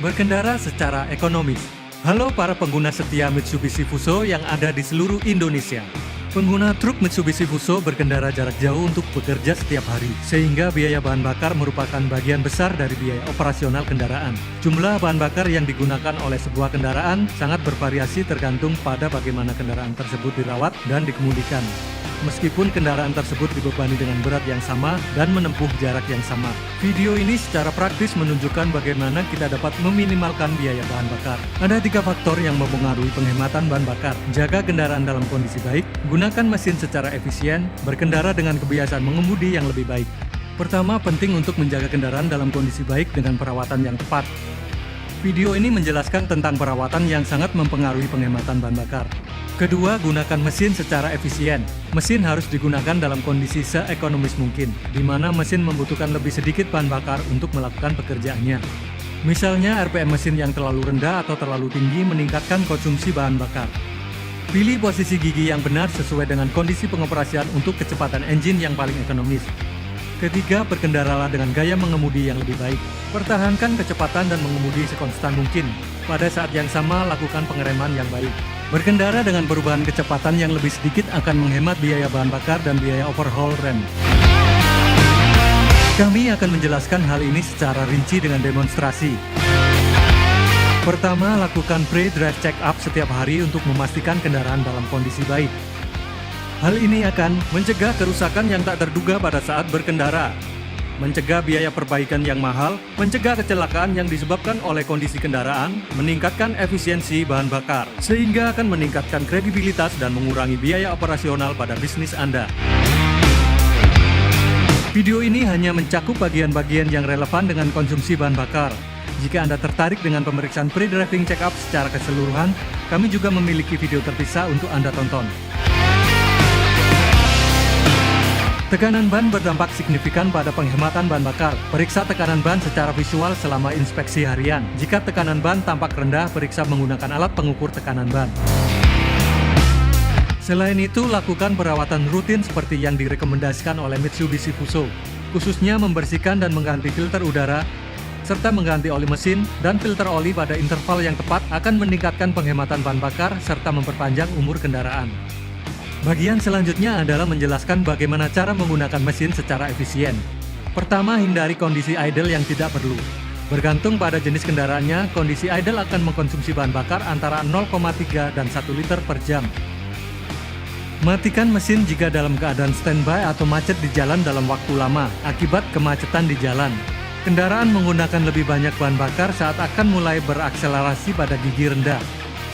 Berkendara secara ekonomis. Halo para pengguna setia Mitsubishi Fuso yang ada di seluruh Indonesia. Pengguna truk Mitsubishi Fuso berkendara jarak jauh untuk bekerja setiap hari, sehingga biaya bahan bakar merupakan bagian besar dari biaya operasional kendaraan. Jumlah bahan bakar yang digunakan oleh sebuah kendaraan sangat bervariasi tergantung pada bagaimana kendaraan tersebut dirawat dan dikemudikan. Meskipun kendaraan tersebut dibebani dengan berat yang sama dan menempuh jarak yang sama. Video ini secara praktis menunjukkan bagaimana kita dapat meminimalkan biaya bahan bakar. Ada 3 faktor yang mempengaruhi penghematan bahan bakar. Jaga kendaraan dalam kondisi baik, gunakan mesin secara efisien, berkendara dengan kebiasaan mengemudi yang lebih baik. Pertama, penting untuk menjaga kendaraan dalam kondisi baik dengan perawatan yang tepat. Video ini menjelaskan tentang perawatan yang sangat mempengaruhi penghematan bahan bakar. Kedua, gunakan mesin secara efisien. Mesin harus digunakan dalam kondisi seekonomis mungkin, di mana mesin membutuhkan lebih sedikit bahan bakar untuk melakukan pekerjaannya. Misalnya, RPM mesin yang terlalu rendah atau terlalu tinggi meningkatkan konsumsi bahan bakar. Pilih posisi gigi yang benar sesuai dengan kondisi pengoperasian untuk kecepatan engine yang paling ekonomis. Ketiga, berkendaralah dengan gaya mengemudi yang lebih baik. Pertahankan kecepatan dan mengemudi sekonstan mungkin. Pada saat yang sama, lakukan pengereman yang baik. Berkendara dengan perubahan kecepatan yang lebih sedikit akan menghemat biaya bahan bakar dan biaya overhaul rem. Kami akan menjelaskan hal ini secara rinci dengan demonstrasi. Pertama, lakukan pre-drive check-up setiap hari untuk memastikan kendaraan dalam kondisi baik. Hal ini akan mencegah kerusakan yang tak terduga pada saat berkendara, mencegah biaya perbaikan yang mahal, mencegah kecelakaan yang disebabkan oleh kondisi kendaraan, meningkatkan efisiensi bahan bakar, sehingga akan meningkatkan kredibilitas dan mengurangi biaya operasional pada bisnis Anda. Video ini hanya mencakup bagian-bagian yang relevan dengan konsumsi bahan bakar. Jika Anda tertarik dengan pemeriksaan pre-driving check-up secara keseluruhan, kami juga memiliki video terpisah untuk Anda tonton. Tekanan ban berdampak signifikan pada penghematan bahan bakar. Periksa tekanan ban secara visual selama inspeksi harian. Jika tekanan ban tampak rendah, periksa menggunakan alat pengukur tekanan ban. Selain itu, lakukan perawatan rutin seperti yang direkomendasikan oleh Mitsubishi Fuso, khususnya membersihkan dan mengganti filter udara, serta mengganti oli mesin dan filter oli pada interval yang tepat akan meningkatkan penghematan bahan bakar serta memperpanjang umur kendaraan. Bagian selanjutnya adalah menjelaskan bagaimana cara menggunakan mesin secara efisien. Pertama, hindari kondisi idle yang tidak perlu. Bergantung pada jenis kendaraannya, kondisi idle akan mengkonsumsi bahan bakar antara 0,3 dan 1 liter per jam. Matikan mesin jika dalam keadaan standby atau macet di jalan dalam waktu lama akibat kemacetan di jalan. Kendaraan menggunakan lebih banyak bahan bakar saat akan mulai berakselerasi pada gigi rendah.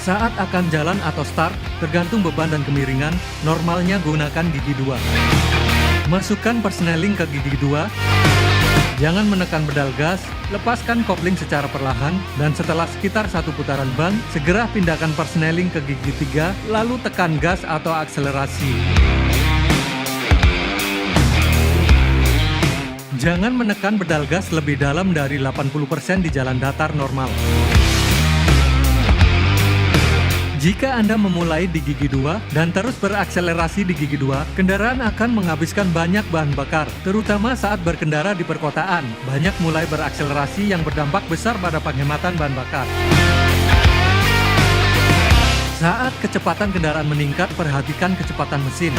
Saat akan jalan atau start, tergantung beban dan kemiringan, normalnya gunakan gigi 2. Masukkan persneling ke gigi 2. Jangan menekan pedal gas, lepaskan kopling secara perlahan, dan setelah sekitar 1 putaran ban, segera pindahkan persneling ke gigi 3, lalu tekan gas atau akselerasi. Jangan menekan pedal gas lebih dalam dari 80% di jalan datar normal. Jika Anda memulai di gigi 2 dan terus berakselerasi di gigi 2, kendaraan akan menghabiskan banyak bahan bakar, terutama saat berkendara di perkotaan. Banyak mulai berakselerasi yang berdampak besar pada penghematan bahan bakar. Saat kecepatan kendaraan meningkat, perhatikan kecepatan mesin.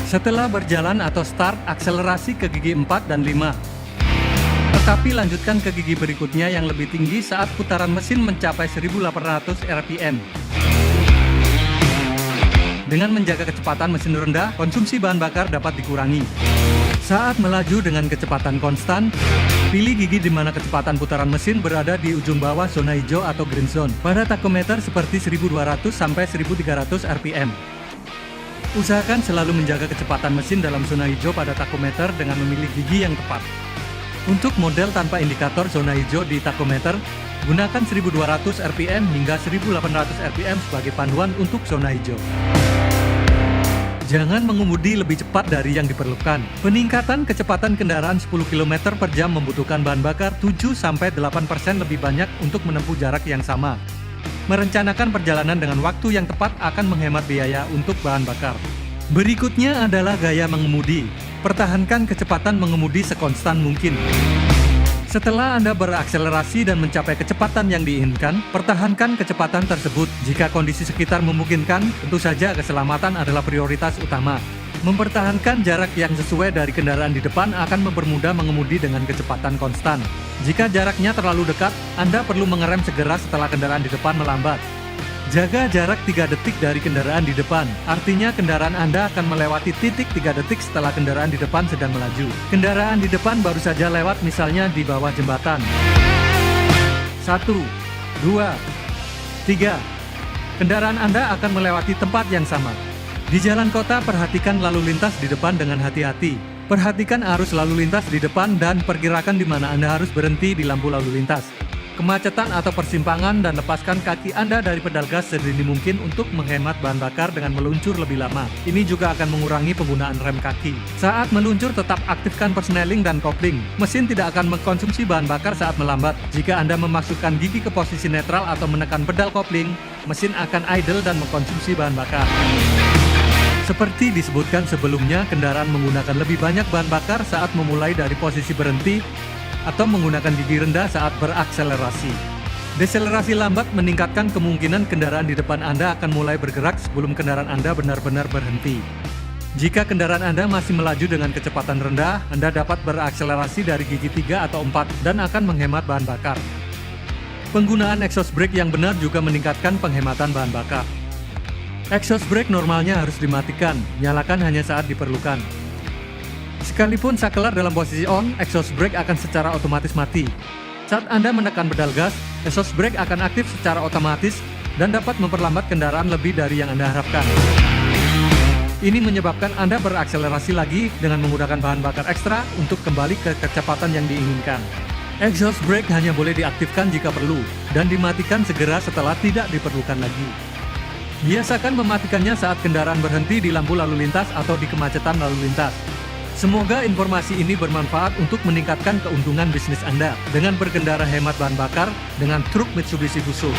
Setelah berjalan atau start, akselerasi ke gigi 4 dan 5. Tetapi lanjutkan ke gigi berikutnya yang lebih tinggi saat putaran mesin mencapai 1800 rpm. Dengan menjaga kecepatan mesin rendah, konsumsi bahan bakar dapat dikurangi. Saat melaju dengan kecepatan konstan, pilih gigi di mana kecepatan putaran mesin berada di ujung bawah zona hijau atau green zone pada takometer seperti 1200 sampai 1300 rpm. Usahakan selalu menjaga kecepatan mesin dalam zona hijau pada takometer dengan memilih gigi yang tepat. Untuk model tanpa indikator zona hijau di takometer, gunakan 1200 rpm hingga 1800 rpm sebagai panduan untuk zona hijau. Jangan mengemudi lebih cepat dari yang diperlukan. Peningkatan kecepatan kendaraan 10 km per jam membutuhkan bahan bakar 7-8% lebih banyak untuk menempuh jarak yang sama. Merencanakan perjalanan dengan waktu yang tepat akan menghemat biaya untuk bahan bakar. Berikutnya adalah gaya mengemudi. Pertahankan kecepatan mengemudi sekonstan mungkin. Setelah Anda berakselerasi dan mencapai kecepatan yang diinginkan, pertahankan kecepatan tersebut. Jika kondisi sekitar memungkinkan, tentu saja keselamatan adalah prioritas utama. Mempertahankan jarak yang sesuai dari kendaraan di depan akan mempermudah mengemudi dengan kecepatan konstan. Jika jaraknya terlalu dekat, Anda perlu mengerem segera setelah kendaraan di depan melambat. Jaga jarak 3 detik dari kendaraan di depan, artinya kendaraan Anda akan melewati titik 3 detik setelah kendaraan di depan sedang melaju. Kendaraan di depan baru saja lewat, misalnya di bawah jembatan. 1, 2, 3. Kendaraan Anda akan melewati tempat yang sama. Di jalan kota, perhatikan lalu lintas di depan dengan hati-hati. Perhatikan arus lalu lintas di depan dan perkirakan di mana Anda harus berhenti di lampu lalu lintas. Kemacetan atau persimpangan, dan lepaskan kaki Anda dari pedal gas sedini mungkin untuk menghemat bahan bakar dengan meluncur lebih lama. Ini juga akan mengurangi penggunaan rem kaki. Saat meluncur, tetap aktifkan persneling dan kopling. Mesin tidak akan mengkonsumsi bahan bakar saat melambat. Jika Anda memasukkan gigi ke posisi netral atau menekan pedal kopling, mesin akan idle dan mengkonsumsi bahan bakar. Seperti disebutkan sebelumnya, kendaraan menggunakan lebih banyak bahan bakar saat memulai dari posisi berhenti atau menggunakan gigi rendah saat berakselerasi. Deselerasi lambat meningkatkan kemungkinan kendaraan di depan Anda akan mulai bergerak sebelum kendaraan Anda benar-benar berhenti. Jika kendaraan Anda masih melaju dengan kecepatan rendah, Anda dapat berakselerasi dari gigi 3 atau 4 dan akan menghemat bahan bakar. Penggunaan exhaust brake yang benar juga meningkatkan penghematan bahan bakar. Exhaust brake normalnya harus dimatikan, nyalakan hanya saat diperlukan. Sekalipun saklar dalam posisi on, exhaust brake akan secara otomatis mati. Saat Anda menekan pedal gas, exhaust brake akan aktif secara otomatis dan dapat memperlambat kendaraan lebih dari yang Anda harapkan. Ini menyebabkan Anda berakselerasi lagi dengan menggunakan bahan bakar ekstra untuk kembali ke kecepatan yang diinginkan. Exhaust brake hanya boleh diaktifkan jika perlu dan dimatikan segera setelah tidak diperlukan lagi. Biasakan mematikannya saat kendaraan berhenti di lampu lalu lintas atau di kemacetan lalu lintas. Semoga informasi ini bermanfaat untuk meningkatkan keuntungan bisnis Anda dengan berkendara hemat bahan bakar dengan truk Mitsubishi Fuso.